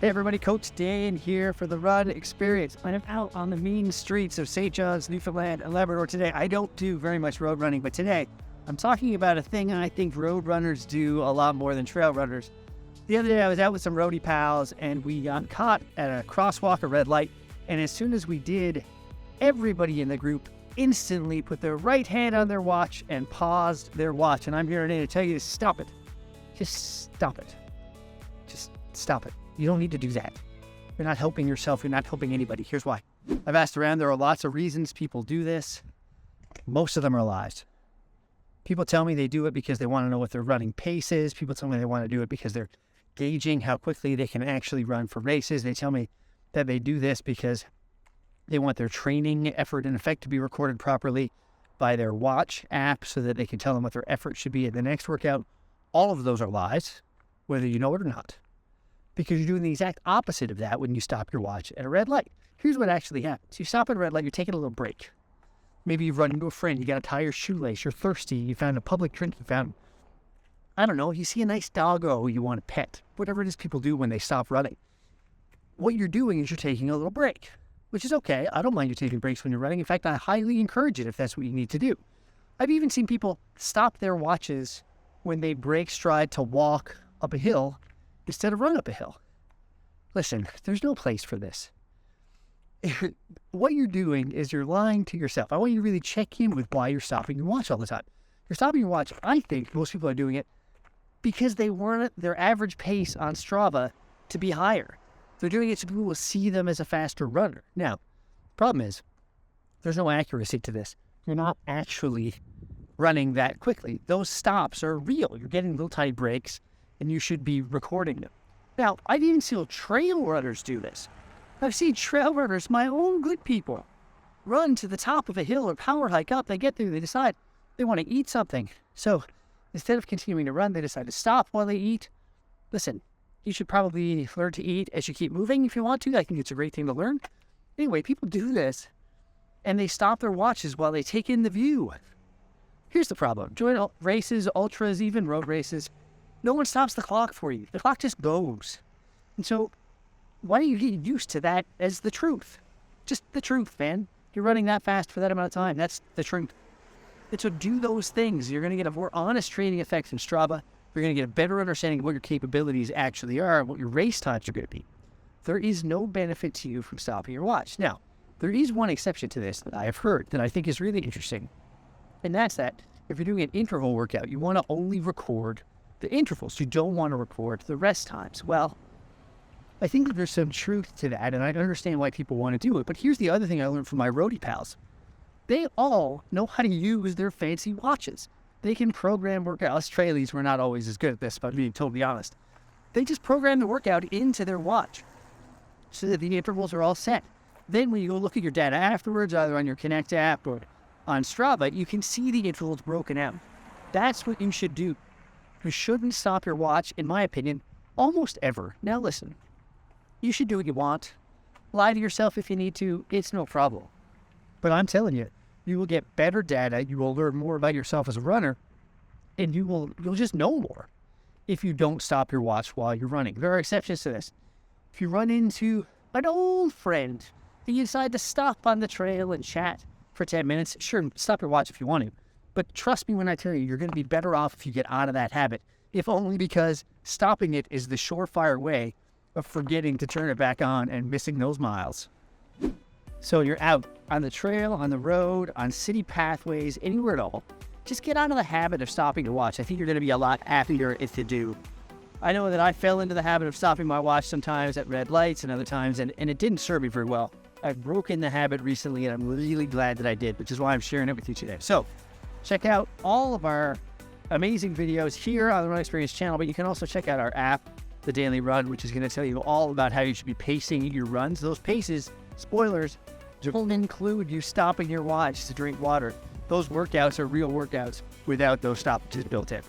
Hey everybody, Coach Dan here for the Run Experience. I'm out on the mean streets of St. John's, Newfoundland, and Labrador today. I don't do very much road running, but today I'm talking about a thing I think road runners do a lot more than trail runners. The other day I was out with some roadie pals and we got caught at a crosswalk, a red light, and as soon as we did, everybody in the group instantly put their right hand on their watch and paused their watch. And I'm here today to tell you to stop it. Just stop it. Just stop it. You don't need to do that. You're not helping yourself. You're not helping anybody. Here's why. I've asked around. There are lots of reasons people do this. Most of them are lies. People tell me they do it because they want to know what their running pace is. People tell me they want to do it because they're gauging how quickly they can actually run for races. They tell me that they do this because they want their training effort and effect to be recorded properly by their watch app so that they can tell them what their effort should be at the next workout. All of those are lies, whether you know it or not. Because you're doing the exact opposite of that when you stop your watch at a red light. Here's what actually happens. You stop at a red light, you're taking a little break. Maybe you've run into a friend, you got to tie your shoelace, you're thirsty, you found a public drinking fountain. I don't know, you see a nice doggo you want to pet. Whatever it is people do when they stop running. What you're doing is you're taking a little break, which is okay. I don't mind you taking breaks when you're running. In fact, I highly encourage it if that's what you need to do. I've even seen people stop their watches when they break stride to walk up a hill instead of run up a hill. Listen, there's no place for this. What you're doing is you're lying to yourself. I want you to really check in with why you're stopping your watch all the time. You're stopping your watch, I think most people are doing it because they want their average pace on Strava to be higher. They're doing it so people will see them as a faster runner. Now, the problem is there's no accuracy to this. You're not actually running that quickly. Those stops are real. You're getting little tiny breaks, and you should be recording them. Now, I've even seen trail runners do this. I've seen trail runners, my own good people, run to the top of a hill or power hike up. They get there, they decide they want to eat something. So instead of continuing to run, they decide to stop while they eat. Listen, you should probably learn to eat as you keep moving if you want to. I think it's a great thing to learn. Anyway, people do this, and they stop their watches while they take in the view. Here's the problem. Join races, ultras, even road races. No one stops the clock for you. The clock just goes. And so why don't you get used to that as the truth? Just the truth, man. You're running that fast for that amount of time. That's the truth. And so do those things. You're going to get a more honest training effect from Strava. You're going to get a better understanding of what your capabilities actually are and what your race times are going to be. There is no benefit to you from stopping your watch. Now, there is one exception to this that I have heard that I think is really interesting. And that's that if you're doing an interval workout, you want to only record the intervals. You don't want to record the rest times. Well, I think that there's some truth to that, and I understand why people want to do it. But here's the other thing I learned from my roadie pals. They all know how to use their fancy watches. They can program workouts. Us trailies were not always as good at this, but being totally honest. They just program the workout into their watch so that the intervals are all set. Then when you go look at your data afterwards, either on your Connect app or on Strava, you can see the intervals broken out. That's what you should do. You shouldn't stop your watch, in my opinion, almost ever. Now listen, you should do what you want. Lie to yourself if you need to. It's no problem. But I'm telling you, you will get better data. You will learn more about yourself as a runner, and you'll just know more if you don't stop your watch while you're running. There are exceptions to this. If you run into an old friend and you decide to stop on the trail and chat for 10 minutes, sure, stop your watch if you want to. But trust me when I tell you, you're going to be better off if you get out of that habit, if only because stopping it is the surefire way of forgetting to turn it back on and missing those miles. So you're out on the trail, on the road, on city pathways, anywhere at all. Just get out of the habit of stopping to watch. I think you're going to be a lot happier if you do. I know that I fell into the habit of stopping my watch sometimes at red lights and other times, and it didn't serve me very well. I've broken the habit recently, and I'm really glad that I did, which is why I'm sharing it with you today. So check out all of our amazing videos here on the Run Experience channel, but you can also check out our app, The Daily Run, which is going to tell you all about how you should be pacing your runs. Those paces, spoilers, don't include you stopping your watch to drink water. Those workouts are real workouts without those stoppages built in.